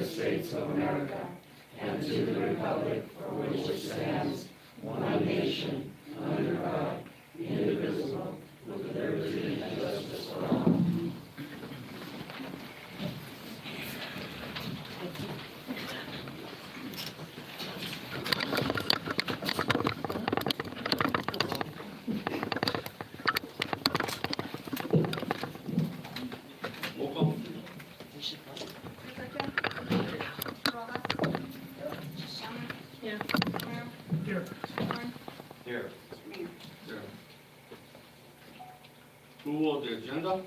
United States of America and to the republic for which it stands, one nation, under God, indivisible, with liberty and justice for all. Approval of the agenda?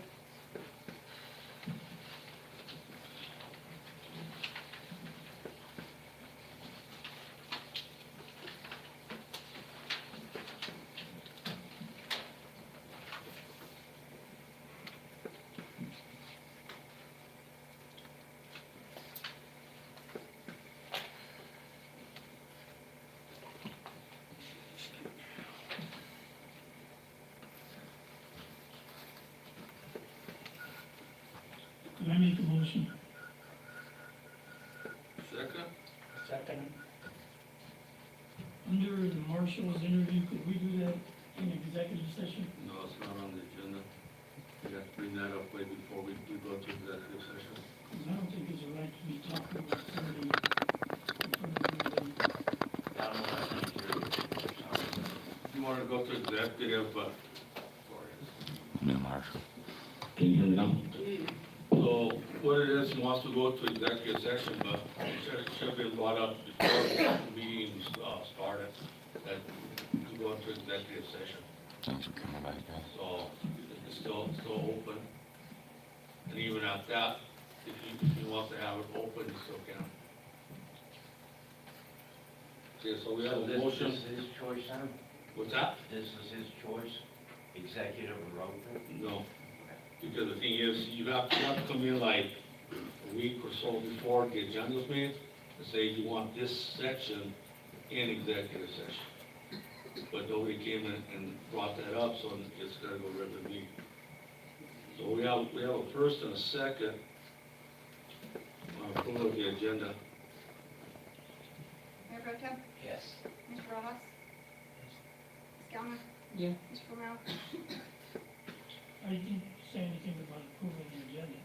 Can I make a motion? Second? Second. Under the marshal's interview, could we do that in executive session? No, it's not on the agenda. We have to bring that up way before we go to executive session. Because I don't think it's right to be talking about somebody in front of everybody. You want to go to executive, New Marshall. Can you hear me now? so what it is, he wants to go to executive session, but it should be brought up before the meeting started, that to go into executive session. Thanks for coming back, guys. So it's still open. And even at that, if you want to have it open, you still can. Okay, so we have a motion. This is his choice, Sam? What's that? This is his choice, executive or open? No. Because the thing is, you have to come in like a week or so before the agenda's made and say you want this section in executive session. But nobody came in and brought that up, so it's gotta go regular meeting. So we have a first and a second on approval of the agenda. Mayor Pro Tem? Yes. Mr. Rojas? Ms. Galma? Yeah. Mr. Romero? I didn't say anything about approving the agenda.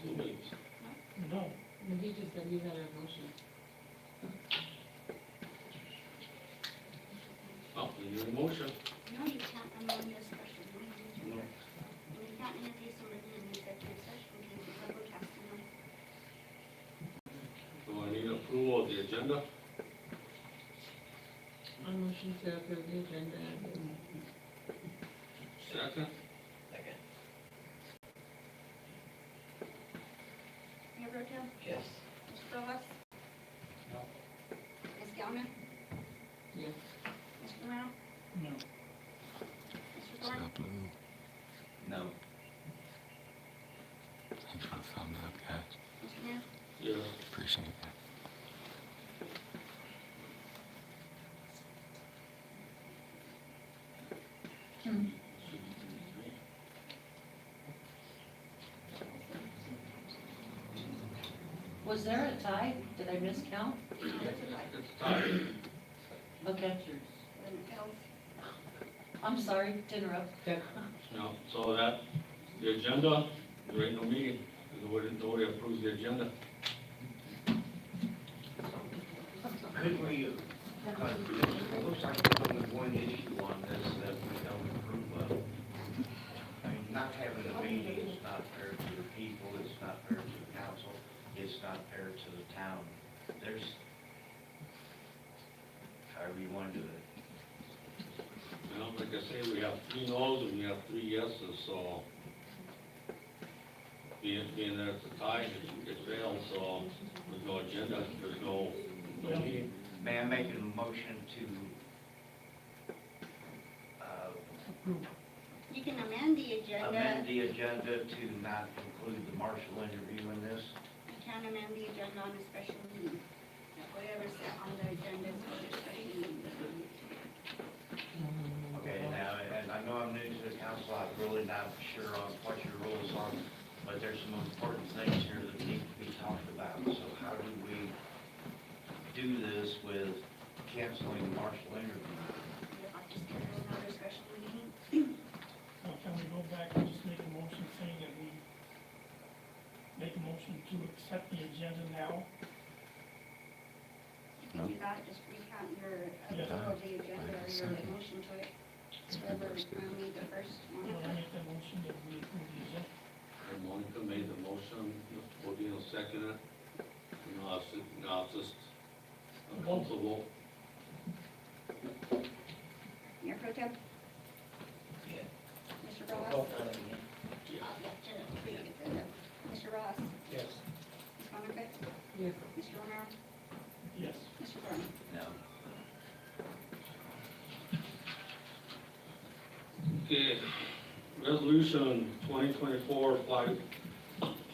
So wait, No. He just said you had a motion. oh, we need a motion. No, you can't amend this special meeting. No. You can't interview somebody in executive session because the public has to know. So I need approval of the agenda. I motion to approve the agenda. Second? Second. Mayor Pro Tem? Yes. Mr. Rojas? No. Ms. Galma? Yes. Mr. Romero? No. Mr. Thorne? Stop, Lou. No. Thanks for the thumbs up, guys. Mr. Mayor? Yes. Appreciate that. Was there a tie? Did I miscount? It's time. Okay, Then else. I'm sorry to interrupt. No, so that, the agenda, there ain't no meeting, because nobody approves the agenda. Could we, it looks like there's only one issue on this that we don't approve of. I mean, not having a meeting is not fair to the people, it's not fair to the council, it's not fair to the town. There's, however you want to do it. You know, like I say, we have 3 no's and we have 3 yeses, so being that it's a tie, it fails, so there's no agenda, there's no meeting. May I make a motion to, You can amend the agenda. amend the agenda to not include the marshal interview in this? You can amend the agenda on a special meeting. Whatever's set on the agenda is for the special meeting. Okay, now, and I know I'm new to the council, I'm really not sure on what your rules are, but there's some important things here that need to be talked about. canceling the marshal interview. If I just get another special meeting, Or can we go back and just make a motion saying that we make a motion to accept the agenda now? you can do that, just recount your approval of the agenda or your motion to it. Whoever made the first Will I one. make the motion that we approve the agenda? And Monica made the motion, Bodino seconded it. Now it's just a vote. Mayor Pro Tem? Yeah. Mr. Ross? Mr. Ross? Yes. Ms. Monica? Yes. Mr. Romero? Yes. Mr. Thorne? No. Okay, resolution 2024-5.1,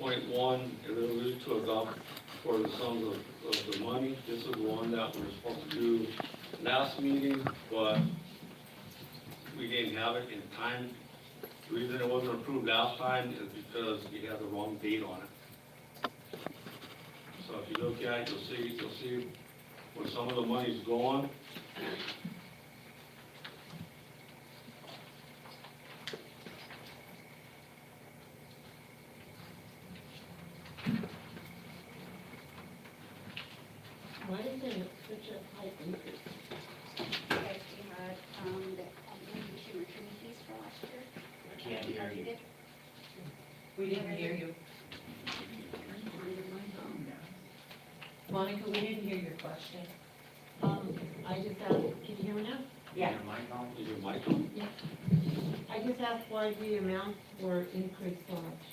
a resolution to adopt for the sums of the money. This is the one that we were supposed to do last meeting, but we didn't have it in time. The reason it wasn't approved last time is because we had the wrong date on it. So if you look at it, you'll see where some of the money's going. Why is there such a high increase? Yes, we had, the education returning fees for last year. I can't hear you. Budgeted. We didn't hear you. Monica, we didn't hear your question. I just asked, can you hear me now? Yeah. Your mic on? Is your mic on? I just asked why the amounts were increased so much.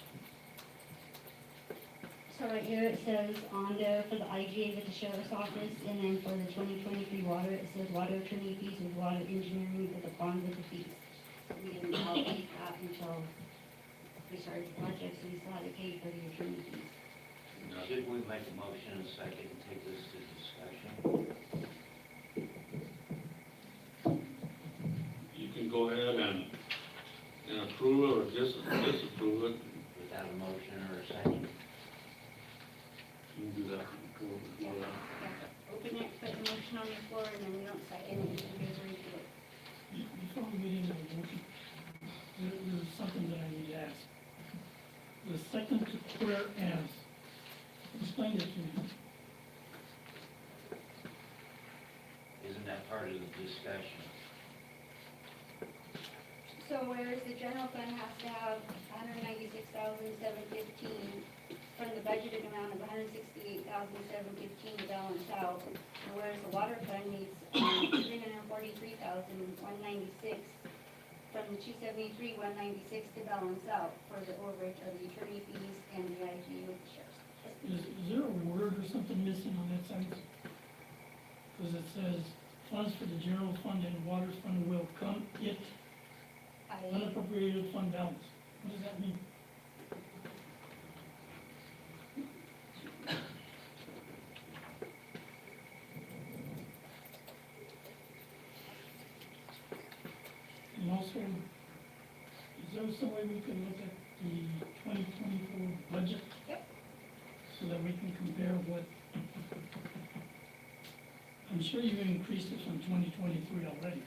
So right here it says on there for the IGA with the sheriff's office, and then for the 2023 water, it says water attorney fees with water engineering with the bond with the fees. So we didn't allocate that until we started the project, so we still had to pay for the attorney fees. Should we make a motion in a second and take this to discussion? You can go ahead and approve it or disapprove it. Without a motion or a second? You can do that. Yeah. Open it, put the motion on the floor, and then we don't second it, you guys read it. Before we get into the motion, there's something that I need to ask. The second to whereas, explain it to me. Isn't that part of the discussion? So whereas the general fund has to have 196,715 from the budgeted amount of 168,715 to balance out, and whereas the water fund needs 343,196 from the 273,196 to balance out for the overage of the attorney fees and the IG with the sheriff's. Is there a word or something missing on that sentence? Because it says, funds for the general fund and water fund will come it unappropriated fund balance. What does that mean? And also, is there some way we can look at the 2024 budget? Yep. So that we can compare what, I'm sure you've increased it from 2023 already.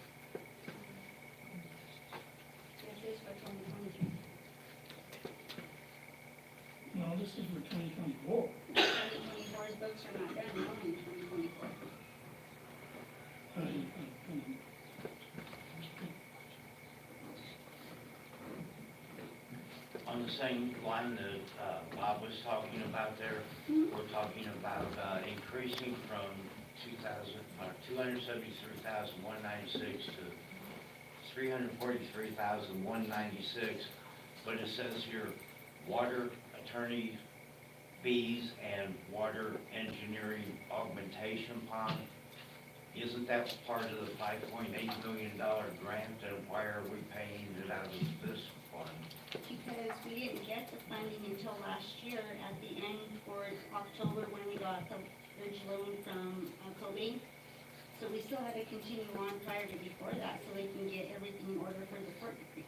This is for 2023. No, this is for 2024. 2024's books are not done, only 2024. On the same line that Bob was talking about there, we're talking about increasing from 273,196 to 343,196, but it says here, water attorney fees and water engineering augmentation pond. Isn't that part of the $5.8 million grant, and why are we paying it out of this fund? Because we didn't get the funding until last year at the end for October when we got the bridge loan from Kobe. So we still had to continue on prior to before that so they can get everything in order for the court decree.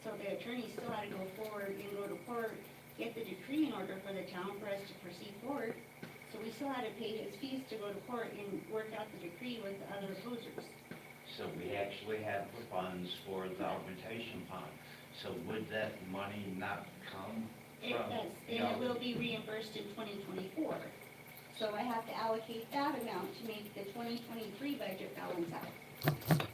So the attorney still had to go forward and go to court, get the decree in order for the town for us to proceed forward. So we still had to pay his fees to go to court and work out the decree with the other opposers. So we actually have the funds for the augmentation fund. So would that money not come It from? does, and it will be reimbursed in 2024. So I have to allocate that amount to make the 2023 budget balance out.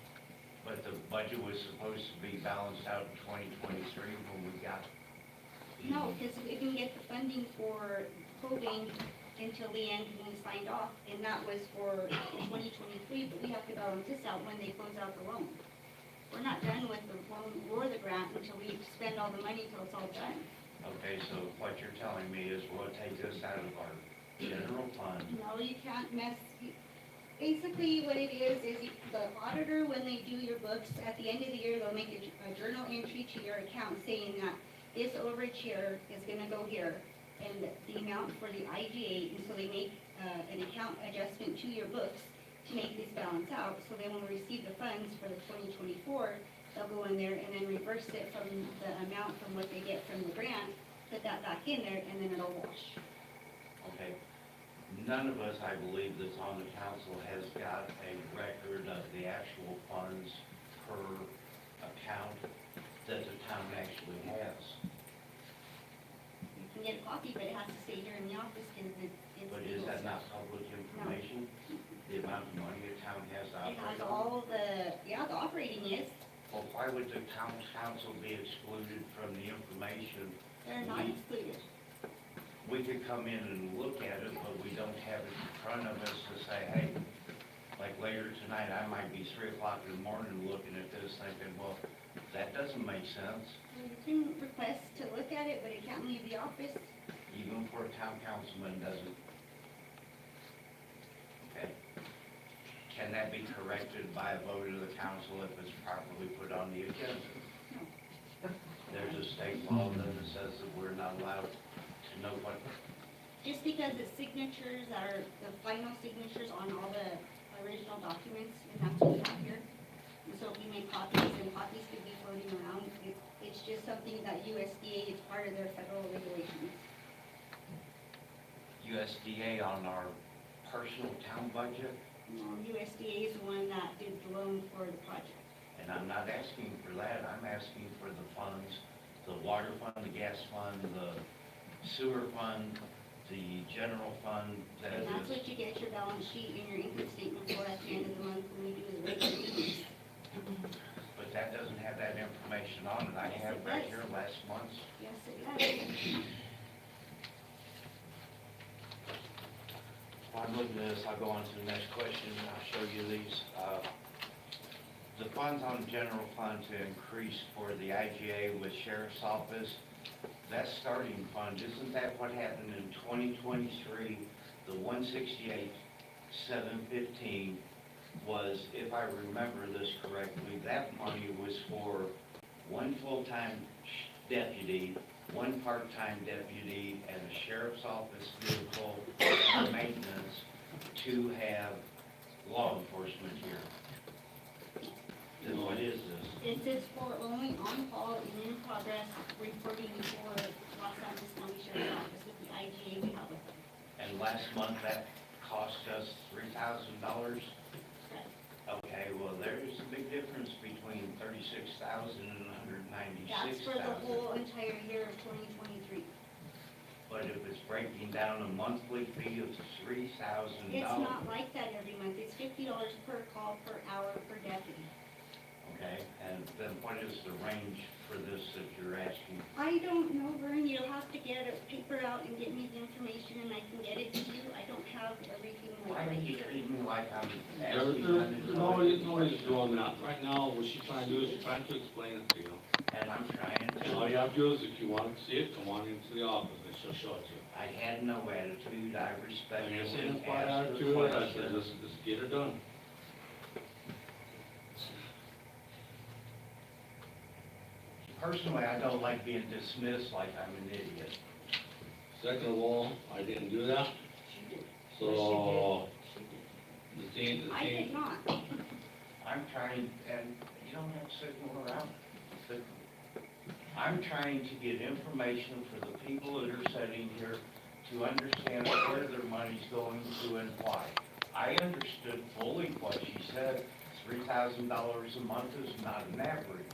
But the budget was supposed to be balanced out in 2023 when we got. No, because we didn't get the funding for Cobain until the end when we signed off, and that was for 2023, but we have to balance this out when they close out the loan. We're not done with the loan or the grant until we spend all the money till it's all done. Okay, so what you're telling me is we'll take this out of our general fund. No, you can't mess, basically what it is the auditor, when they do your books, at the end of the year, they'll make a journal entry to your account saying that this overage here is gonna go here, and the amount for the IGA, and so they make, an account adjustment to your books to make this balance out, so then when we receive the funds for the 2024, they'll go in there and then reverse it from the amount from what they get from the grant, put that back in there, and then it'll wash. Okay. None of us, I believe, that's on the council has got a record of the actual funds per account that the town actually has. You can get a copy, but it has to stay here in the office, because it's. But is that not public information? The amount of money a town has to It operate has on? all the, yeah, the operating is, Well, why would the town council be excluded from the information? they're not excluded. We could come in and look at it, but we don't have it in front of us to say, hey, like later tonight, I might be 3 o'clock in the morning looking at this thinking, well, that doesn't make sense, You can request to look at it, but it can't leave the office. even for a town councilman doesn't. Okay. Can that be corrected by a vote of the council if it's properly put on the agenda? There's a state law that says that we're not allowed to know what. Just because the signatures are the final signatures on all the original documents, and that's what we have here. And so if we make copies, and copies could be floating around, it's just something that USDA is part of their federal regulations. USDA on our personal town budget, USDA is the one that did the loan for the project. and I'm not asking for that, I'm asking for the funds, the water fund, the gas fund, the sewer fund, the general fund that And that's is. what you get your balance sheet and your income statement for at the end of the month when we do the regular meetings. But that doesn't have that information on it, I Yes, have it right does. here last month's. Yes, it does. While I'm looking at this, I'll go on to the next question, and I'll show you these. The funds on the general fund to increase for the IGA with sheriff's office, that starting fund, isn't that what happened in 2023? The 168,715 was, if I remember this correctly, that money was for one full-time deputy, one part-time deputy, and a sheriff's office vehicle and maintenance to have law enforcement here. Then what is this? It says for only on call and in progress reporting for Los Angeles County Sheriff's Office with the IGA we have with them. And last month, that cost us $3,000? Correct. Okay, well, there's a big difference between 36,000 and That's for the 196,000. whole entire year of 2023. But if it's breaking down a monthly fee of $3,000. It's not like that every month. It's $50 per call, per hour, per deputy. Okay, and then what is the range for this that you're asking? I don't know, Vern. You'll have to get a paper out and get me the information and I can get it to you. I don't have everything Why right do you here. treat me like I'm There- asking? there- Nobody's doing that. Right now, what she's trying to do is she's trying to explain it to you. And I'm trying And all to. you have to do is, if you want to see it, come on into the office and she'll show it to you. I had no attitude, I And respectfully you're saying, why asked aren't the you, I said, question. just get it done. Personally, I don't like being dismissed like I'm an idiot. Second of all, I didn't do that, so the team, I did not. I'm trying, and you don't have to signal around. But I'm trying to get information for the people that are sitting here to understand where their money's going to and why. I understood fully what she said, $3,000 a month is not an average.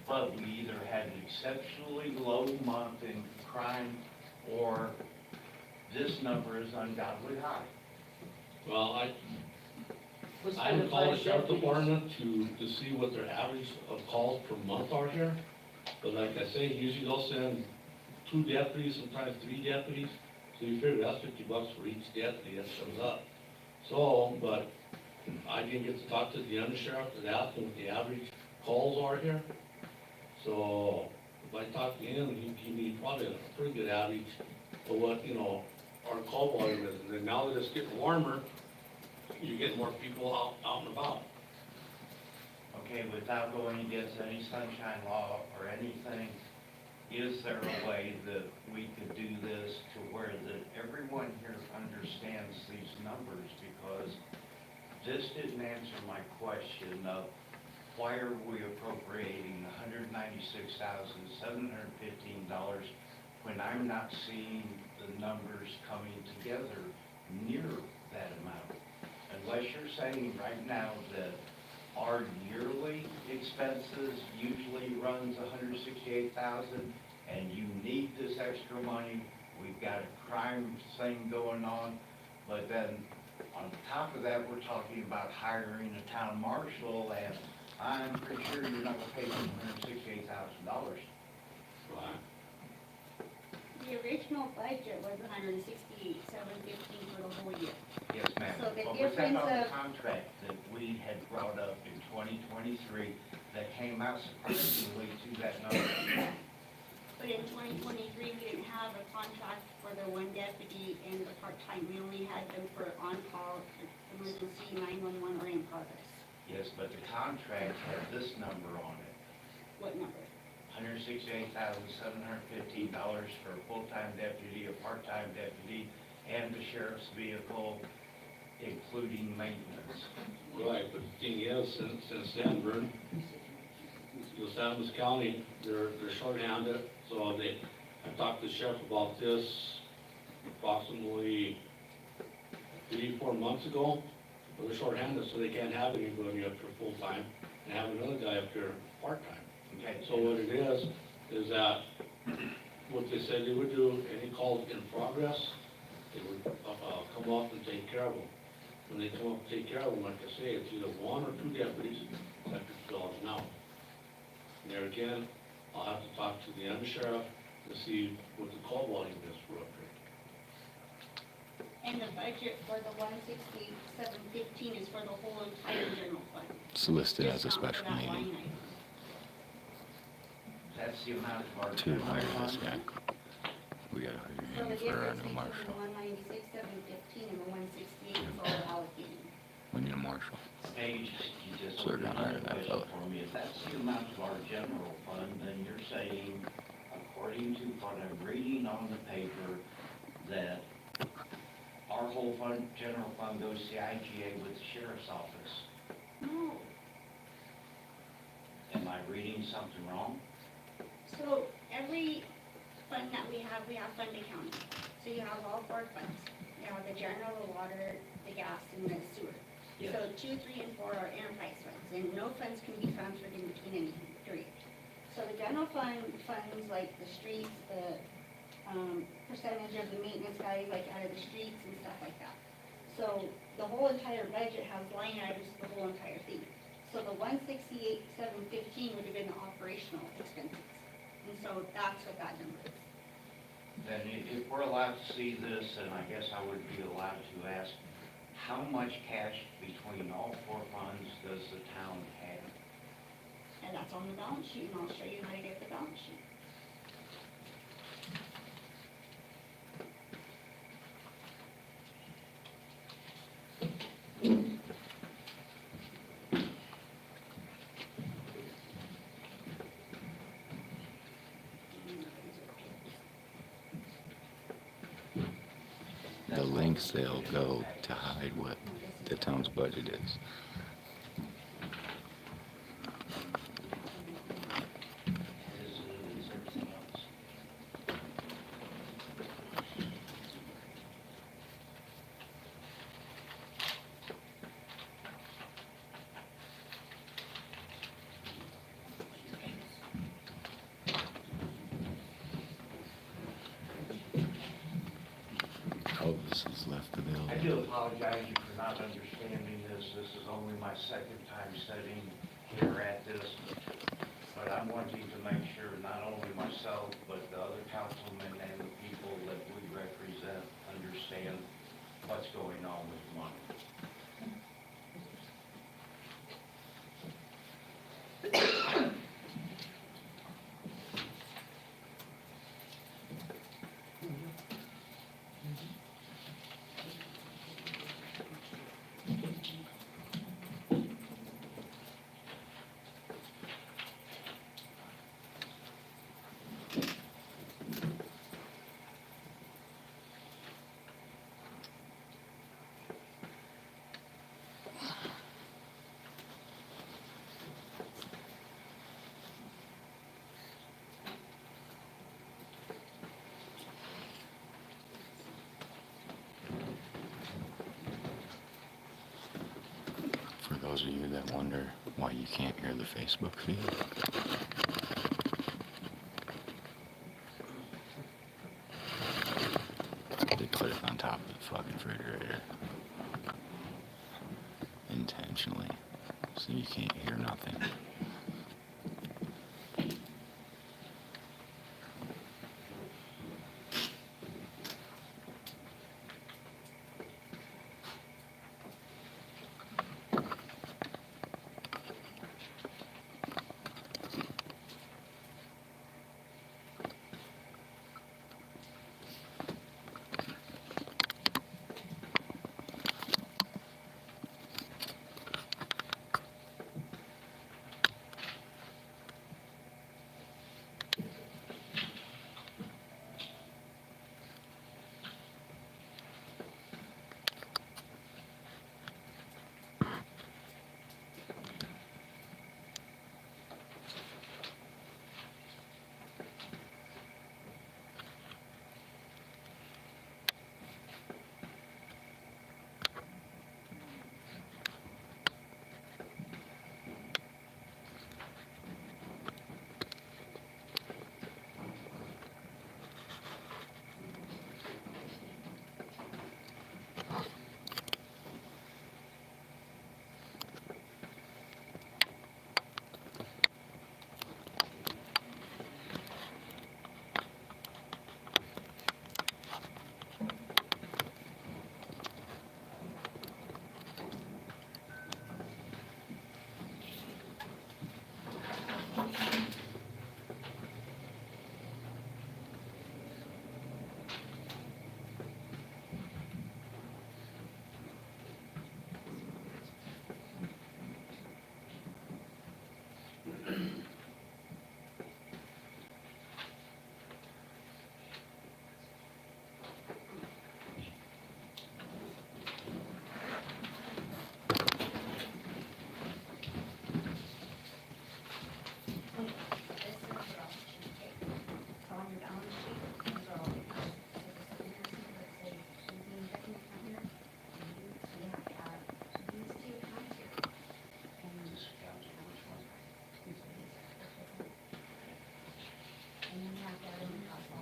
But we either had an exceptionally low month in crime, or this number is ungodly high. Well, I Was for haven't the called the five sheriff deputies. department to see what their average of calls per month are here. But like I say, usually they'll send 2 deputies, sometimes 3 deputies. So you figure that's $50 for each deputy that shows up. So, but I didn't get to talk to the undersheriff to ask him what the average calls are here. So if I talk to him, he need probably a pretty good average of what, you know, our call volume is. And then now that it's getting warmer, you get more people out and about. Okay, without going against any sunshine law or anything, is there a way that we could do this to where that everyone here understands these numbers? Because this didn't answer my question of why are we appropriating $196,715 when I'm not seeing the numbers coming together near that amount? Unless you're saying right now that our yearly expenses usually runs $168,000 and you need this extra money, we've got a crime thing going on, but then on top of that, we're talking about hiring a town marshal, and I'm pretty sure you're not gonna pay them $168,000. Right. The original budget was $168,715 for the whole year. Yes, ma'am. So the But was that difference on the of- contract that we had brought up in 2023 that came out surprisingly to that number? But in 2023, we didn't have a contract for the 1 deputy and the part-time. We only had them for on-call, emergency, 911, or in progress. Yes, but the contract had this number on it, What number? $168,715 for a full-time deputy, a part-time deputy, and the sheriff's vehicle, including maintenance. Right, but the thing is, since then, Vern, Los Alamos County, they're short-handed, so I talked to the sheriff about this approximately 3-4 months ago. But they're short-handed, so they can't have anybody up here full-time and have another guy up here part-time. Okay, So what it is that what they said they would do, any calls in progress, they would come up and take care of them. When they come up and take care of them, like I say, it's either 1 or 2 deputies that could fill it now. And there again, I'll have to talk to the undersheriff to see what the call volume is for up here. And the budget for the 168,715 is for the whole entire general fund. It's listed as a Just not for special that meeting. line item. that's the amount of our. 200, yeah. We got So the for our difference new between marshal. the 196,715 and the 168 is all allocated. We need a marshal. Paige, you just So we're gonna hire ordered that another fella. question for me. If that's the amount of our general fund, then you're saying, according to what I'm reading on the paper, that our whole fund, general fund goes to the IGA with the sheriff's office. No. Am I reading something wrong? So every fund that we have fund accounting. So you have all 4 funds. You have the general, the water, the gas, and the sewer. Yes. So 2, 3, and 4 are enterprise funds, and no funds can be transferred in between anything, period. So the general fund funds like the streets, the percentage of the maintenance guys, like out of the streets and stuff like that. So the whole entire budget has line items for the whole entire thing. So the 168,715 would have been the operational expenses. And so that's what that number is. Then if we're allowed to see this, and I guess I would be allowed to ask, how much cash between all 4 funds does the town have? And that's on the balance sheet, and I'll show you how to get the balance sheet. The links they'll go to hide what the town's budget is. Is everything else? Elvis has left the building. I do apologize for not understanding this. This is only my second time sitting here at this. But I'm wanting to make sure not only myself, but the other councilmen and the people that we represent understand what's going on with money. For those of you that wonder why you can't hear the Facebook feed, they put it on top of the fucking refrigerator intentionally, so you can't hear nothing.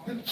And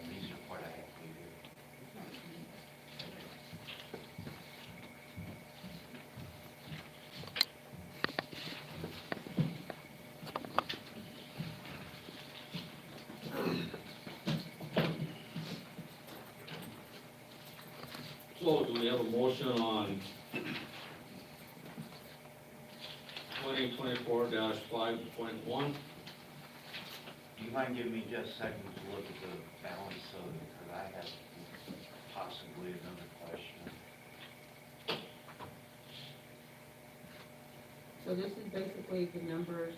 these are what I have to do. So do we have a motion on 2024-5.1? Do you mind giving me just a second to look at the balance of it, because I have possibly another question. So this is basically the numbers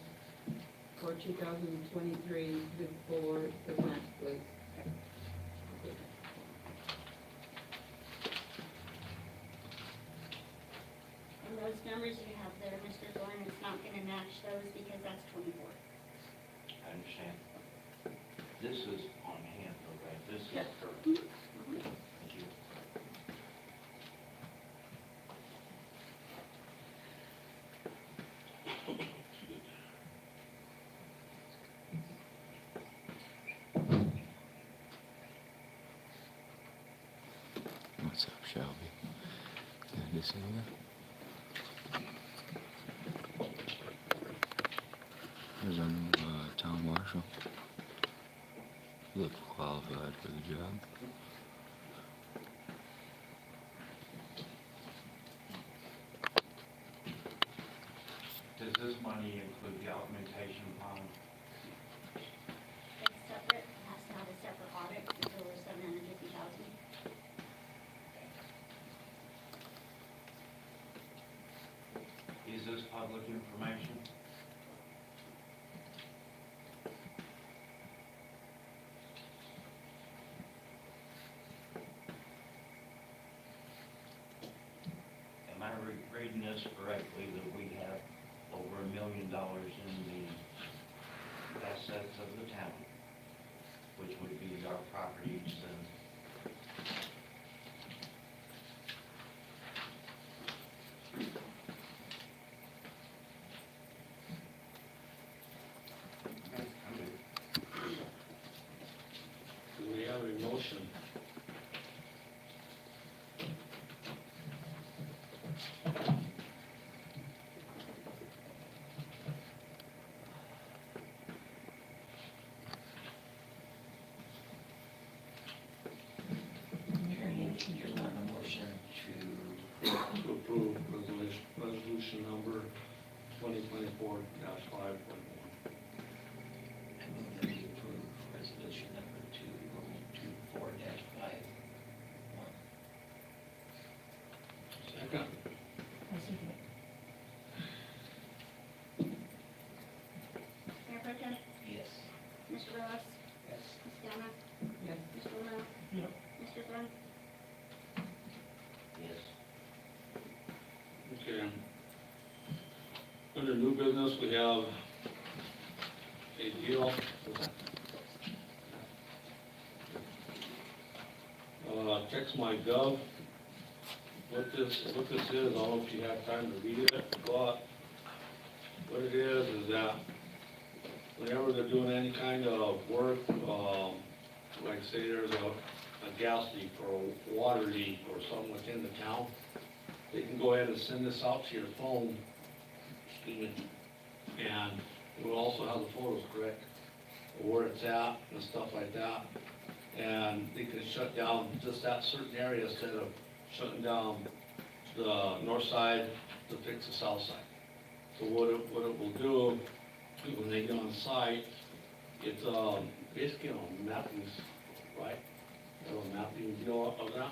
for 2023 before the grant, please. And those numbers you have there, Mr. Thorne, it's not gonna match those because that's 24. I understand. This is on hand, though, right? This is Yes. current. Thank you. What's up, Shelby? Good to see you. There's our new town marshal. Look qualified for the job. Does this money include the augmentation bond? It's separate, it has to have a separate audit, it's over 750,000. Is this public information? Am I reading this correctly, that we have over $1 million in the assets of the town, which would be our properties and Do we have a motion? To approve resolution number 2024-5.1. I move that we approve resolution number 2024-5. Second. I'll second it. Mayor Pro Tem, Yes. Mr. Ross, Yes. Ms. Gamma, Yes. Mr. Romero, Yep. Mr. Thorne, Yes. Okay. Under new business, we have a deal. Text my gov. What this is, I don't know if you have time to read it, but what it is that whenever they're doing any kind of work, like say there's a gas leak or a water leak or something within the town, they can go ahead and send this out to your phone, excuse me, and it will also have the photos, correct, of where it's at and stuff like that. And they can shut down just that certain area instead of shutting down the north side to fix the south side. So what it will do, when they get on site, it's basically a mapping, right? A mapping deal of that.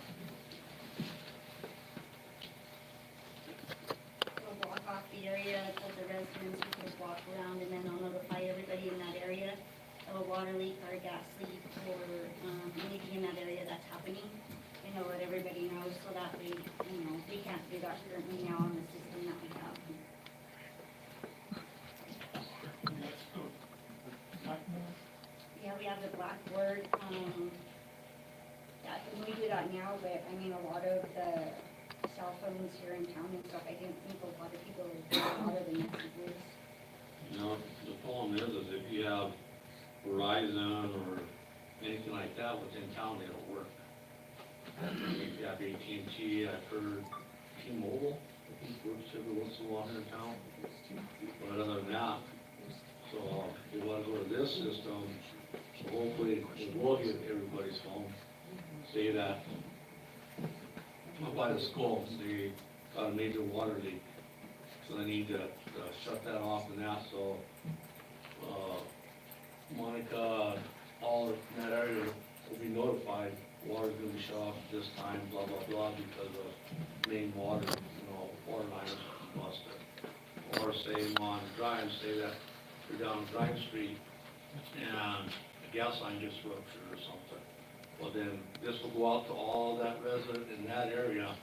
will block off the area of the residents who can walk around, and then I'll notify everybody in that area of a water leak or a gas leak or anything in that area that's happening. And I'll let everybody know, so that way, we can't do that currently now on the system that we have. That's good. Blackmore. Yeah, we have the blackboard, that, we do that now, but I mean, a lot of the cell phones here in town and stuff, I didn't think a lot of people would do a lot of the messages. You know, the problem is if you have Verizon or anything like that within town, they don't work. If you have AT&T, I've heard T-Mobile, I think works every once in a while here in town. But other than that, so if you wanna go to this system, so hopefully it will hit everybody's phone. Say that, up by the school, they got a major water leak, so they need to shut that off and that, so, Monica, all in that area will be notified, water's gonna be shut off at this time, blah, blah, blah, because of main water, water line is busted. Or say on Drive, say that or down Drive Street, and a gas line gets ruptured or something. Well, then this will go out to all that resident in that area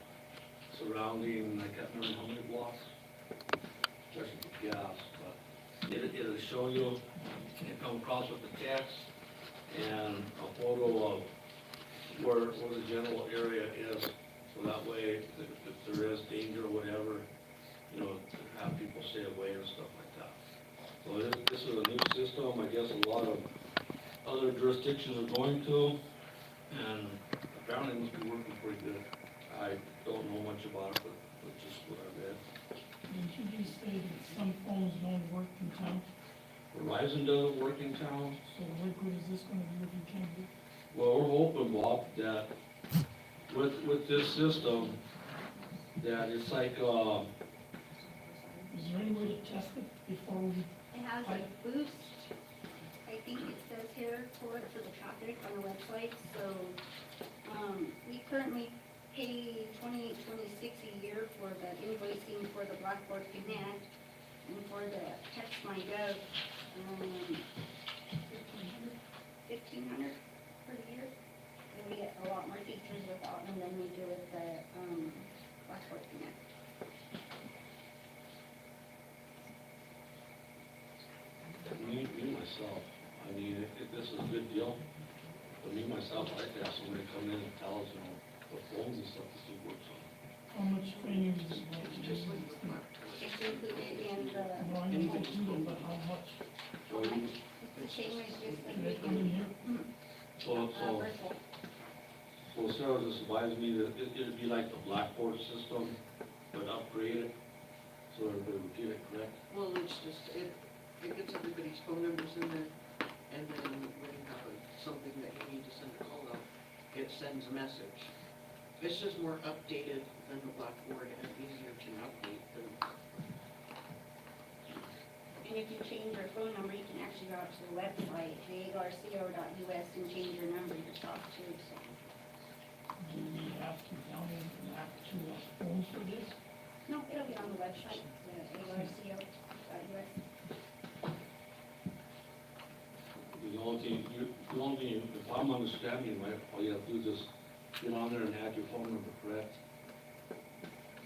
surrounding, I can't remember how many blocks. Just gas, but it'll show you, you come across with the text and a photo of where the general area is. So that way, if there is danger or whatever, you know, to have people stay away and stuff like that. So this is a new system, I guess a lot of other jurisdictions are going to, and apparently it must be working pretty good. I don't know much about it, but just what I read. Didn't you just say that some phones don't work in town? Verizon doesn't work in town. So what good is this gonna do if you can't get? Well, we're hoping, Bob, that with this system, that it's like, Is there any way to test it before we, It has a boost, I think it says here, for the traffic on the website, so, we currently pay $28.26 a year for the invoicing for the Blackboard Connect, and for the Text My Gov, $1,500 per year. And we get a lot more features without them than we do with the, Blackboard Connect. me myself, I mean, if this is a good deal, for me myself, I'd like to have somebody come in and tell us, you know, the phones and stuff that he works on. how much training is it going to just like, It's included in the, no, I know what you do, but how much? So, it's the same as just the Can they come in here? virtual. so Sarah just advised me that it'd be like the Blackboard system, but upgraded, so everybody would get it correct. Well, it's just, it gets everybody's phone numbers in there, and then when you have something that you need to send a call out, it sends a message. It's just more updated than the Blackboard and easier to navigate than. And if you change your phone number, you can actually go out to the website, jagarco.us, and change your number yourself too, so. Do we have to download an app to our phones for this? No, it'll be on the website, the agarco.us. The only thing, if I'm understanding right, all you have to do is just get on there and add your phone number, correct?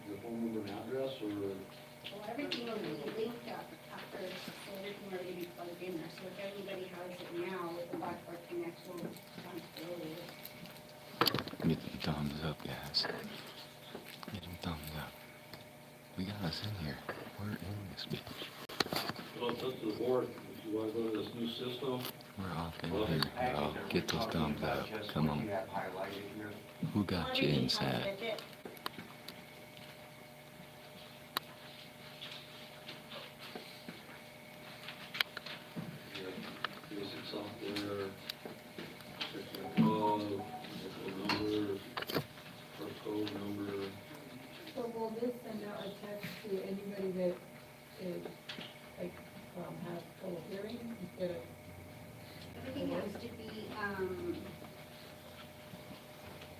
Your phone number and address, or, Well, everything will be linked up after, so everything will be plugged in there, so if anybody has it now with the Blackboard Connect, will come through with it. Get them thumbs up, guys. Get them thumbs up. We got us in here. We're in this bitch. well, it's up to the board, if you wanna go to this new system. We're off in here, y'all. Get those thumbs up. Come on. You have highlighted here. Who got you Everything comes inside? with it. Basic software, section code, vehicle number, first code number. So will this send out a text to anybody that is, like, has full hearing instead of? Everything has to be,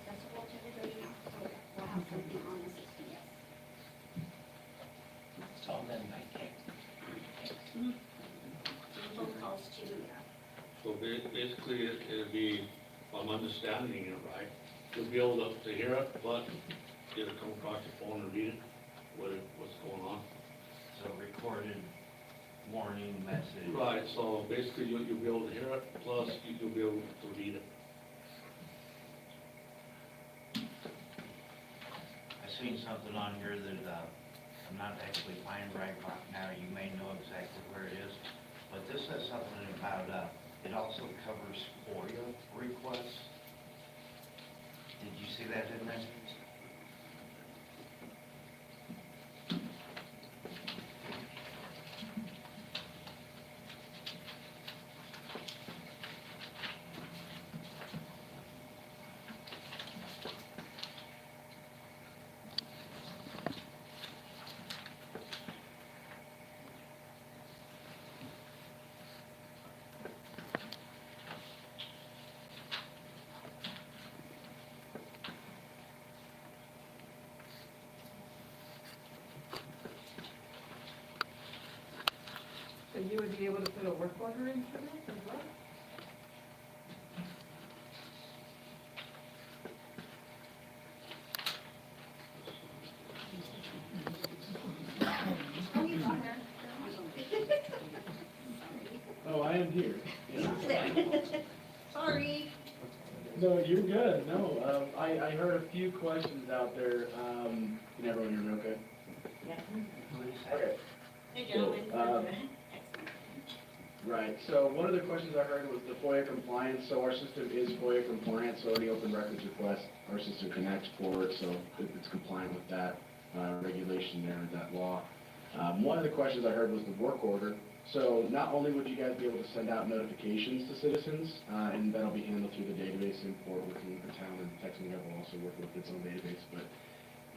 accessible to everybody now, so we'll have something on the system, yes. It's all done by text. And phone calls too, yeah. So basically, it'd be, if I'm understanding it right, you'll be able to hear it, but it'll come across your phone and read it, what's going on. So recorded warning message. Right, so basically, you'll be able to hear it, plus you'll be able to read it. I seen something on here that, I'm not actually finding right now, you may know exactly where it is, but this says something about, it also covers FOIA requests. Did you see that in there? somebody would be able to put a work order in for this as well? Oh, I am here. Sorry. No, you're good. No, I heard a few questions out there. Can everyone hear me okay? Okay. Hey, gentlemen. So, Excellent. Right, so one of the questions I heard was the FOIA compliance. So our system is FOIA compliant, so any open records request, our system connects forward, so it's compliant with that regulation there, that law. One of the questions I heard was the work order. So not only would you guys be able to send out notifications to citizens, and that'll be handled through the database import within the town, and TextMeGov will also work with its own database, but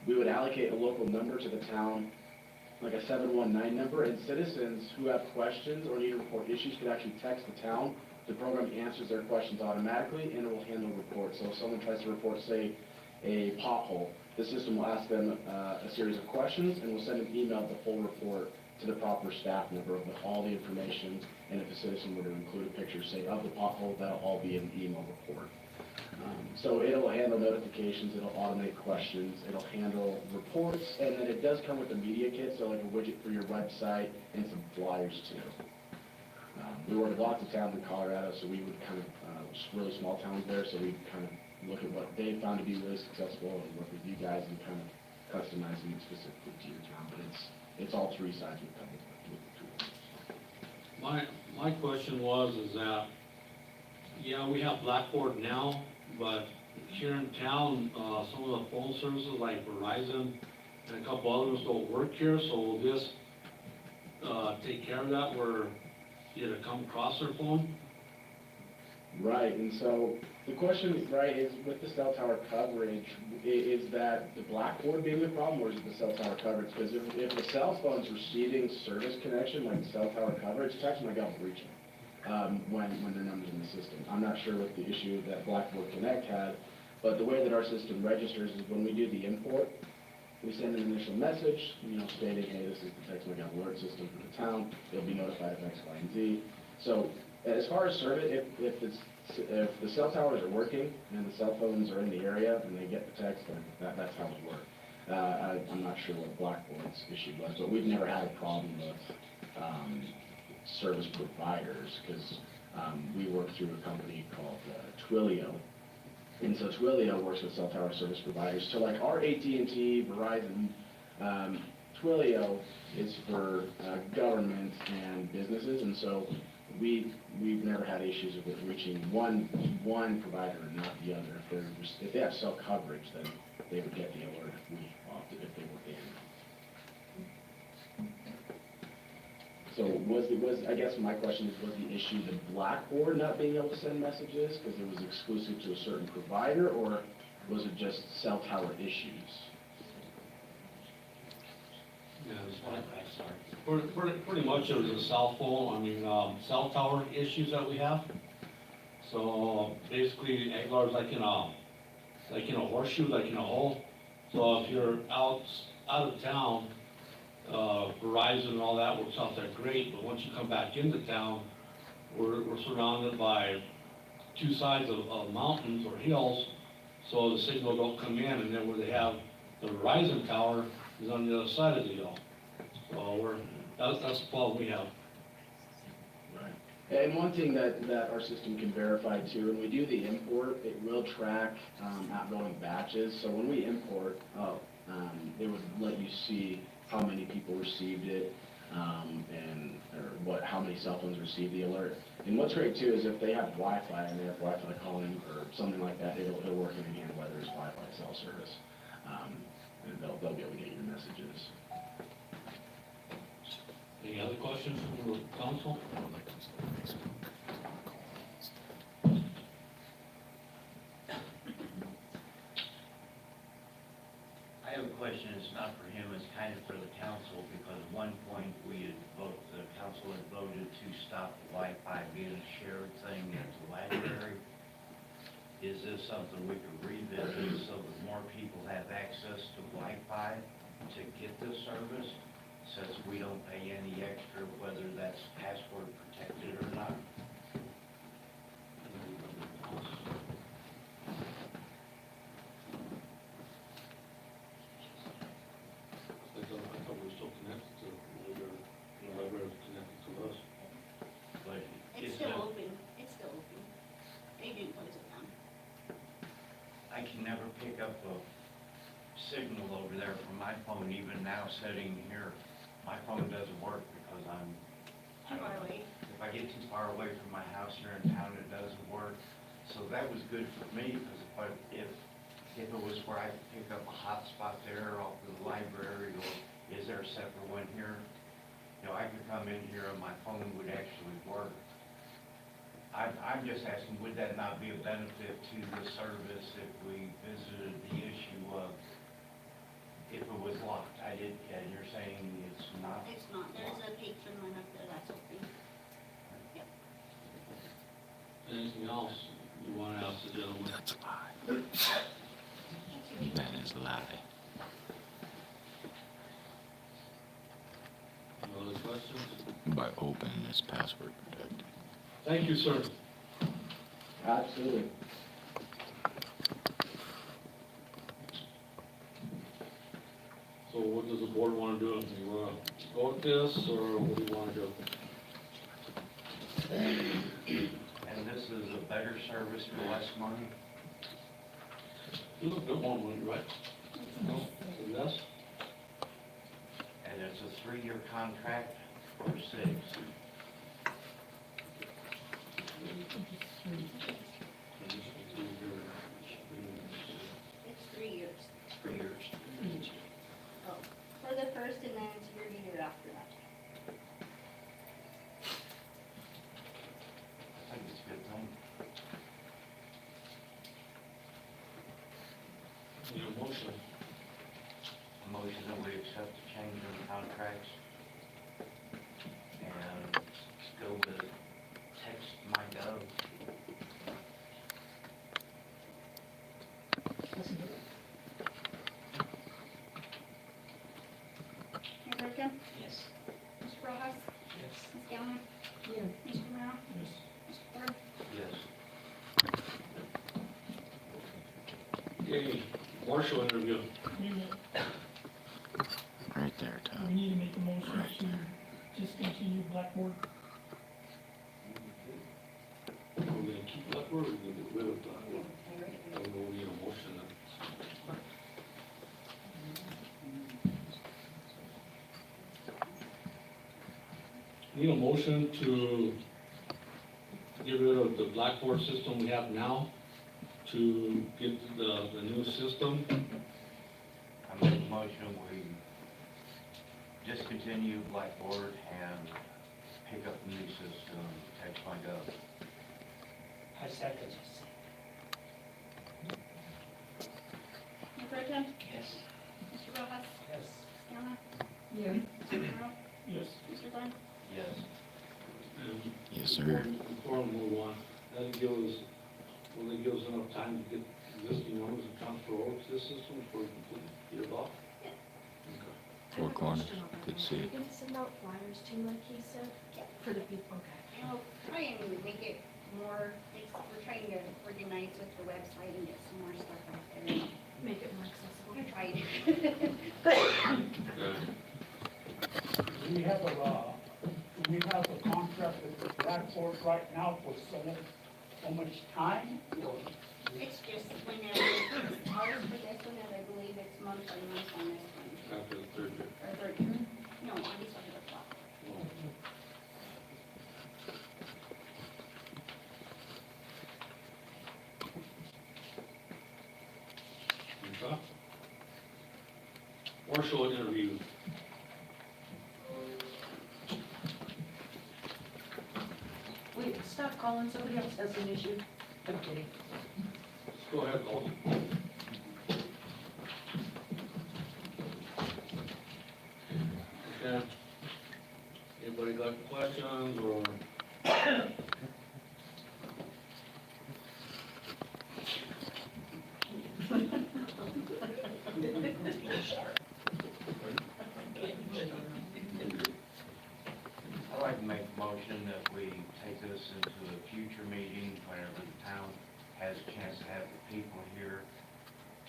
we would allocate a local number to the town, like a 719 number, and citizens who have questions or need to report issues could actually text the town. The program answers their questions automatically, and it will handle reports. So if someone tries to report, say, a pothole, the system will ask them a series of questions, and will send an email with the full report to the proper staff member with all the information, and if a citizen were to include a picture, say, of the pothole, that'll all be in the email report. So it'll handle notifications, it'll automate questions, it'll handle reports, and then it does come with a media kit, so like a widget for your website and some flyers too. We work with lots of towns in Colorado, so we would kind of, really small towns there, so we kind of look at what they found to be really successful and work with you guys and kind of customizing it specifically to your town, but it's all three sides we come with the tool. My question was, is that, yeah, we have Blackboard now, but here in town, some of the phone services like Verizon and a couple others don't work here, so will this, take care of that where it'll come across their phone? Right, and so the question, right, is with the cell tower coverage, is that the Blackboard being the problem, or is it the cell tower coverage? Because if the cell phone's receiving service connection, like cell tower coverage, TextMeGov will reach them when their number's in the system. I'm not sure what the issue that Blackboard Connect had, but the way that our system registers is when we do the import, we send an initial message, stating, hey, this is the TextMeGov alert system for the town. They'll be notified of X, Y, and Z. So as far as service, if the cell towers are working and the cell phones are in the area and they get the text, then that's how it works. I'm not sure what Blackboard's issue was, but we've never had a problem with service providers, because we work through a company called Twilio. And so Twilio works with cell tower service providers. So like our AT&T, Verizon, Twilio is for government and businesses, and so we've never had issues with reaching one provider and not the other. If they have cell coverage, then they would get the alert if they were in. So I guess my question is, was the issue the Blackboard not being able to send messages because it was exclusive to a certain provider, or was it just cell tower issues? Yeah, pretty much it was a cell phone, cell tower issues that we have. So basically, Aguilar's like in a horseshoe, like in a hole. So if you're out of town, Verizon and all that works out there great, but once you come back into town, we're surrounded by two sides of mountains or hills, so the signal don't come in, and then where they have the Verizon tower is on the other side of the hill. So that's the problem we have. Right. And one thing that our system can verify too, when we do the import, it will track outgoing batches. So when we import, it would let you see how many people received it, how many cell phones received the alert. And what's great too is if they have Wi-Fi and they have Wi-Fi calling or something like that, it'll work in hand whether it's Wi-Fi cell service, and they'll be able to get your messages. Any other questions from the council? I have a question, it's not for him, it's kind of for the council, because at one point the council had voted to stop the Wi-Fi being a shared thing at the library. Is this something we could revisit so that more people have access to Wi-Fi to get this service? says we don't pay any extra, whether that's password protected or not. I thought we were still connected to, the library was connected to us. But It's is still that, open, it's still open. They didn't close it down. I can never pick up a signal over there from my phone, even now sitting here. My phone doesn't work because Too far away. if I get too far away from my house here in town, it doesn't work. So that was good for me, because if it was where I could pick up a hotspot there off of the library, or is there a separate one here? You know, I could come in here and my phone would actually work. I'm just asking, would that not be a benefit to the service if we visited the issue of if it was locked? And you're saying it's not? It's not, there's a patron one up there that's open. Anything else you want to ask the gentleman? That's a lie. That is a lie. Any other questions? By open, it's password protected. Thank you, sir. Absolutely. So what does the board want to do? Do you want to go with this, or what do you want to do? And this is a better service for less money? You look at one, one, right? No, yes? And it's a 3-year contract or 6? It's 3 years. 3 years. Oh, for the first and then it's year to year after that. I think it's a good thing. Need a motion? A motion that we accept the change in the contracts and go with text MyGov. Mayor Pro Tem? Yes. Mr. Rojas? Yes. Ms. Gallagher? Yes. Mr. Morrow? Yes. Mr. Ford? Yes. Okay, Marshall interview. We will, Right there, we Tom. need to make a motion to discontinue Blackboard. We're gonna keep Blackboard, or we're gonna get rid of Blackboard? I don't know, we need a motion then. Need a motion to get rid of the Blackboard system we have now, to get the new system. I make a motion we discontinue Blackboard and pick up the new system, text MyGov. I second. Mayor Pro Tem? Yes. Mr. Rojas? Yes. Ms. Gallagher? Yes. Mr. Morrow? Yes. Mr. Glenn? Yes. And Yes, sir. Before we move on, that'll give us, will it give us enough time to get existing owners and transfer over to this system before we completely get it off? Yeah. Okay. Four corners. Good see. You can send out flyers too, like he said, Yeah. for the people, okay. And we'll try and make it more, we're trying to organize with the website and get some more stuff out there. Make it more accessible. We're trying. Okay. We have a contract with Blackboard right now for so much time, or It's just whenever, ours for this one, and I believe it's month by month on this one. After the third year. Or third year. No, on this one, the clock. Okay. Marshall interview. Wait, stop calling, somebody else has an issue. I'm kidding. Go ahead, Paul. Okay. Anybody got questions or? has a chance to have the people here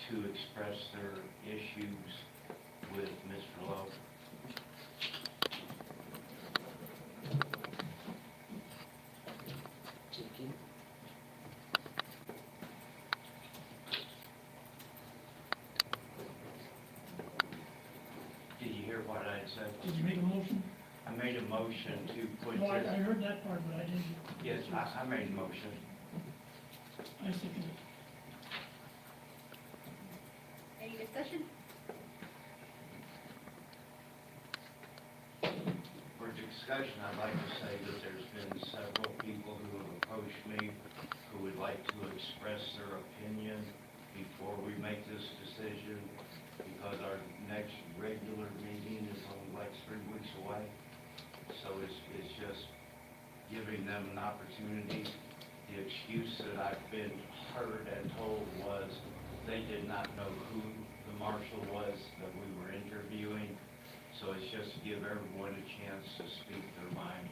to express their issues with Mr. Lowe. Did you hear what I said? Did you make a motion? I made a motion to put No, I this, heard that part, but I didn't. yes, I made a motion. I second it. Any discussion? For discussion, I'd like to say that there's been several people who have approached me who would like to express their opinion before we make this decision, because our next regular meeting is only like 3 weeks away. So it's just giving them an opportunity. The excuse that I've been heard and told was they did not know who the marshal was that we were interviewing. So it's just to give everyone a chance to speak their mind.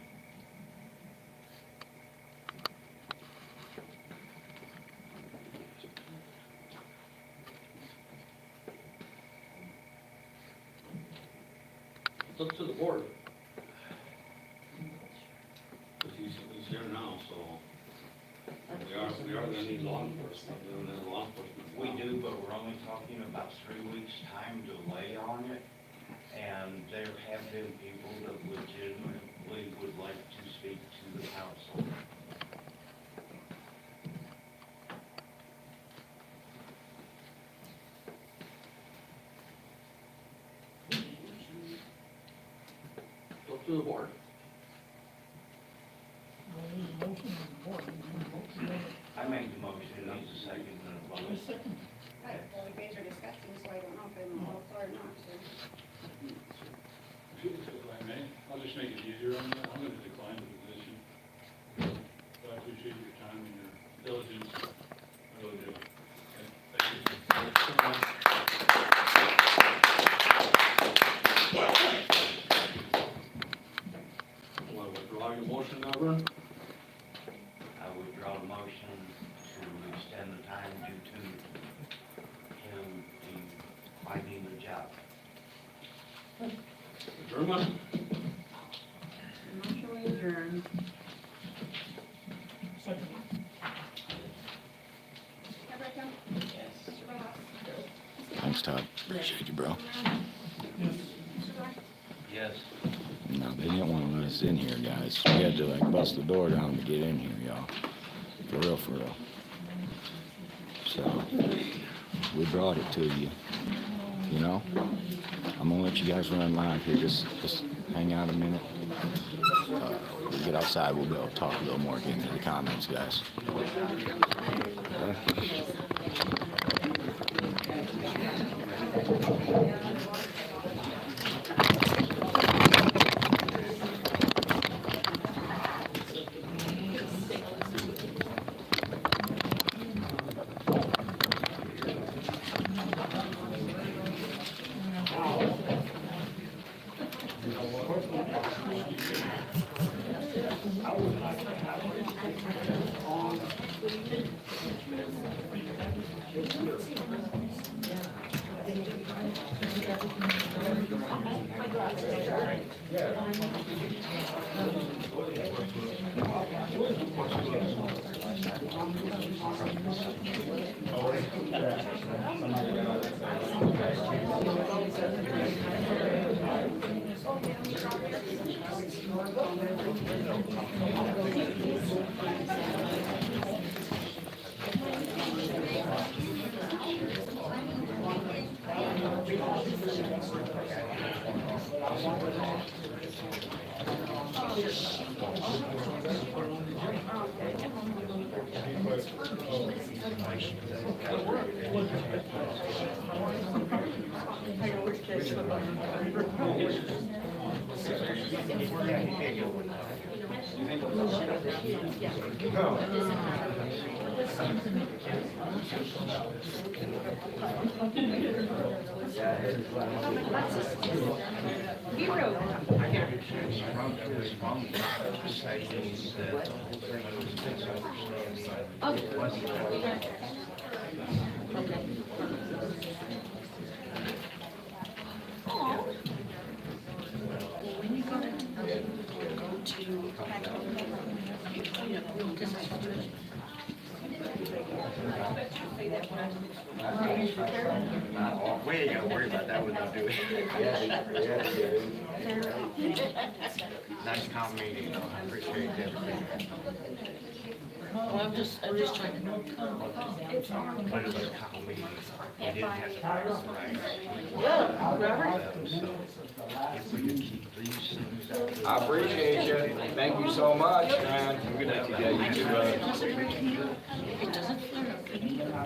It's up to the board. Because he's here now, so we are gonna need law enforcement, we're gonna need law enforcement. We do, but we're only talking about 3 weeks' time delay on it. And there have been people that legitimately would like to speak to the council. It's up to the board. Well, there's a motion on the board. We can vote together. I made the motion, it needs a second and a I vote. second. Right, well, you guys are discussing, so I don't know if I'm all for or not, so. If I may, I'll just make it easier on you. I'm going to decline the position. But I appreciate your time and your diligence. I really do. Okay, thank you. Want to withdraw your motion now, Vern? I withdraw the motion to extend the time due to him finding the job. Adjournment? Motion we adjourn. Second. Everyone? Yes. Mr. Ross? Thanks, Todd. Appreciate you, bro. Yes. Mr. Ross? Yes. No, they didn't want to let us in here, guys. We had to like bust the door down to get in here, y'all. For real, for real. So, we brought it to you. You know? I'm gonna let you guys run live here. Just hang out a minute. We'll get outside. We'll be able to talk a little more, get into the comments, guys. Saying that We ain't gotta worry about that with no do Nice calm meeting, though. I appreciate everything. Well, I'm just trying to know. But it was a calm meeting. We didn't have to, right? Well, Robert? So, if we could keep these things I appreciate you. Thank you so much, man. I'm gonna have to get you to, It doesn't flare up any of my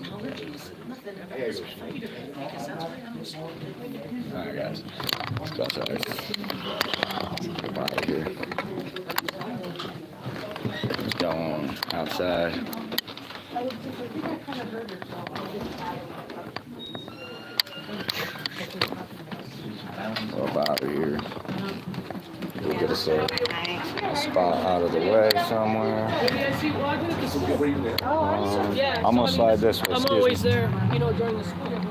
allergies, nothing. I'm just afraid of it because that's why I'm so. Alright, guys. Let's go outside. Get out of here. Let's go on outside. Go out of here. We'll get us a spot out of the way somewhere. I'm gonna slide this way. I'm always there, you know, during the school year.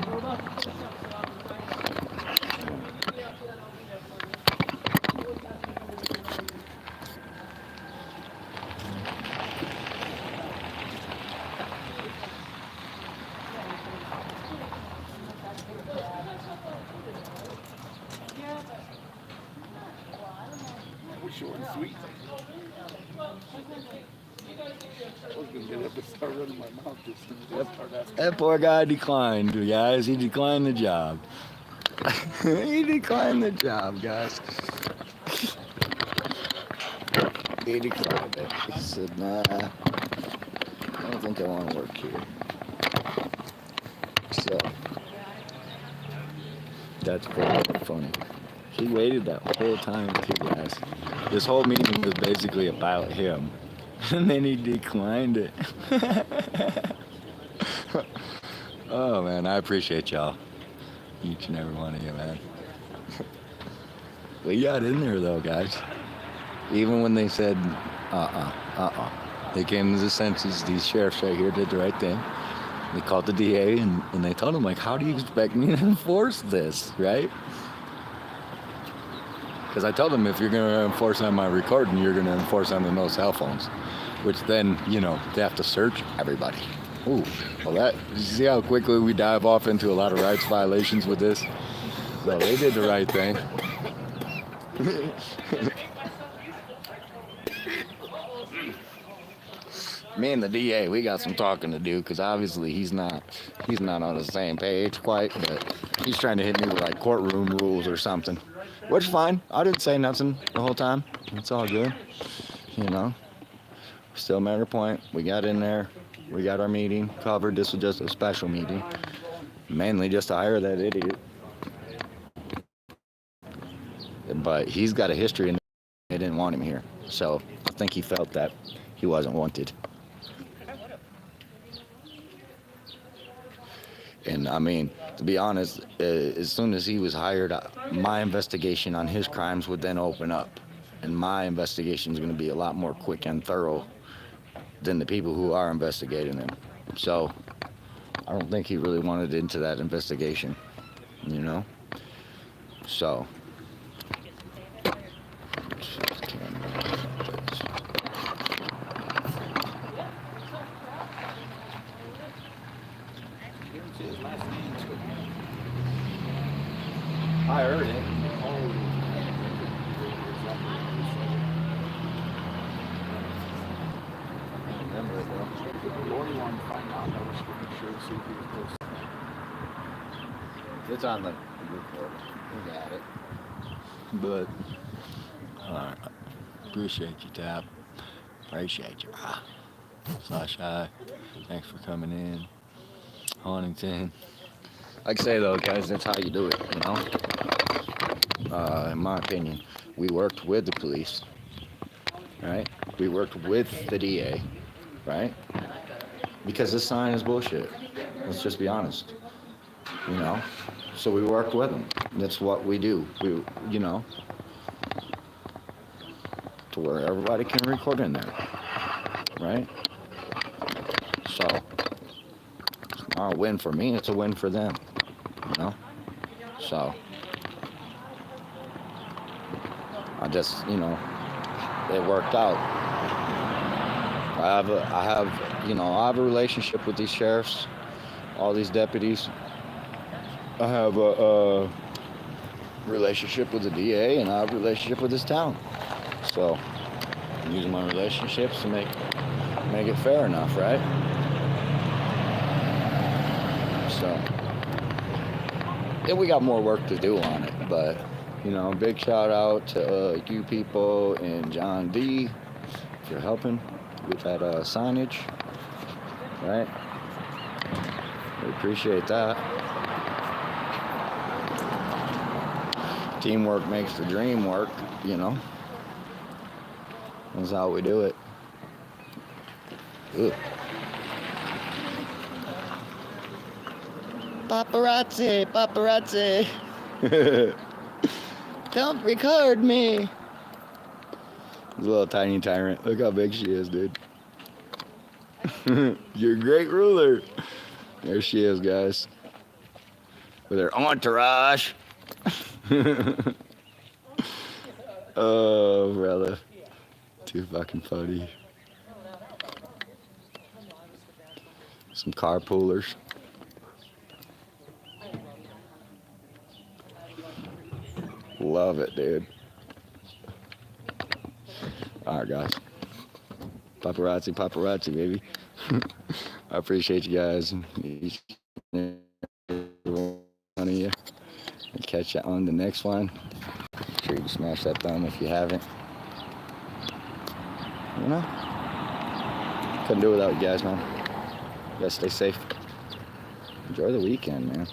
Short and sweet. I was gonna get up and start running my mouth just start asking. That poor guy declined, guys. He declined the job. He declined the job, guys. He declined it. He said, nah, I don't think I want to work here. So, that's pretty funny. He waited that whole time too, guys. This whole meeting was basically about him. And then he declined it. Oh man, I appreciate y'all. Each and every one of you, man. We got in there though, guys. Even when they said, they came to the senses. These sheriffs right here did the right thing. They called the DA and they told him, like, how do you expect me to enforce this, right? Because I told them, if you're going to enforce on my recording, you're going to enforce on the no cell phones. Which then, you know, they have to search everybody. Ooh, well that, you see how quickly we dive off into a lot of rights violations with this? So they did the right thing. Me and the DA, we got some talking to do, because obviously he's not on the same page quite, but he's trying to hit me with like courtroom rules or something. Which is fine. I didn't say nothing the whole time. It's all good. You know. Still made our point. We got in there. We got our meeting covered. This was just a special meeting. Mainly just to hire that idiot. But he's got a history and they didn't want him here. So I think he felt that he wasn't wanted. And I mean, to be honest, as soon as he was hired, my investigation on his crimes would then open up. And my investigation is going to be a lot more quick and thorough than the people who are investigating him. So I don't think he really wanted into that investigation, you know? So. I heard it. Remember it though. The only one to find out, I was pretty sure to see if he was close. It's on the report. We got it. But, alright. Appreciate you, Tap. Appreciate you. Sasha, thanks for coming in. Huntington. Like I say though, guys, that's how you do it, you know? In my opinion, we worked with the police, right? We worked with the DA, right? Because this sign is bullshit. Let's just be honest, you know? So we worked with them. That's what we do. We, you know, to where everybody can record in there, right? So, it's not a win for me, it's a win for them, you know? So, I just, you know, it worked out. I have a relationship with these sheriffs, all these deputies. I have a relationship with the DA, and I have a relationship with this town. So, I'm using my relationships to make it fair enough, right? So, yeah, we got more work to do on it, but, you know, big shout out to you people and John D. if you're helping with that signage, right? We appreciate that. Teamwork makes the dream work, you know. That's how we do it. Ugh. Paparazzi, paparazzi. Don't record me. This little tiny tyrant. Look how big she is, dude. You're a great ruler. There she is, guys. With her entourage. Oh, brother. Too fucking funny. Some carpoolers. Love it, dude. Alright, guys. Paparazzi, paparazzi, baby. I appreciate you guys. Each and every one of you. I'll catch you on the next one. Make sure you smash that thumb if you haven't. You know? Couldn't do it without you guys, man. You guys stay safe. Enjoy the weekend, man.